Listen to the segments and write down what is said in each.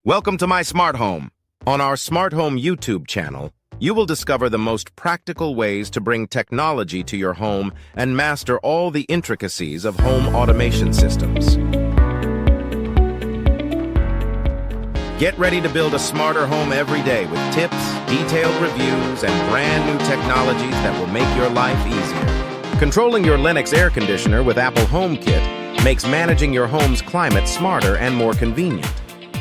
Welcome to my smart home. On our Smart Home YouTube channel, you will discover the most practical ways to bring technology to your home and master all the intricacies of home automation systems. Get ready to build a smarter home every day with tips, detailed reviews, and brand new technologies that will make your life easier. Controlling your Lennox air conditioner with Apple HomeKit makes managing your home's climate smarter and more convenient.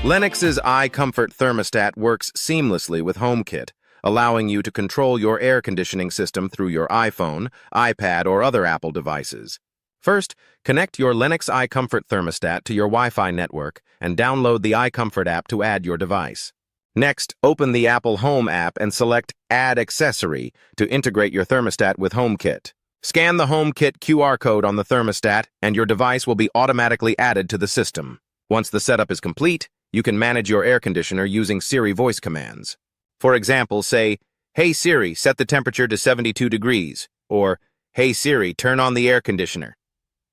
Lennox's iComfort thermostat works seamlessly with HomeKit, allowing you to control your air conditioning system through your iPhone, iPad, or other Apple devices. First, connect your Lennox iComfort thermostat to your Wi-Fi network and download the iComfort app to add your device. Next, open the Apple Home app and select Add Accessory to integrate your thermostat with HomeKit. Scan the HomeKit QR code on the thermostat, and your device will be automatically added to the system. Once the setup is complete, you can manage your air conditioner using Siri voice commands. For example, say, "Hey Siri, set the temperature to 72 degrees," or "Hey Siri, turn on the air conditioner."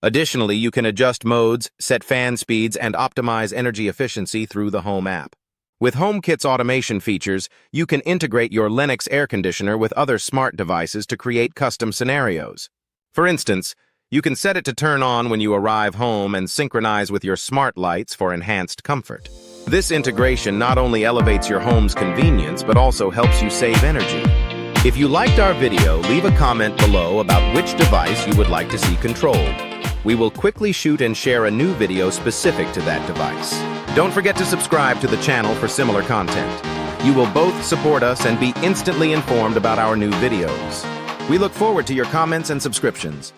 Additionally, you can adjust modes, set fan speeds, and optimize energy efficiency through the Home app. With HomeKit's automation features, you can integrate your Lennox air conditioner with other smart devices to create custom scenarios. For instance, you can set it to turn on when you arrive home and synchronize with your smart lights for enhanced comfort. This integration not only elevates your home's convenience, but also helps you save energy. If you liked our video, leave a comment below about which device you would like to see controlled. We will quickly shoot and share a new video specific to that device. Don't forget to subscribe to the channel for similar content. You will both support us and be instantly informed about our new videos. We look forward to your comments and subscriptions.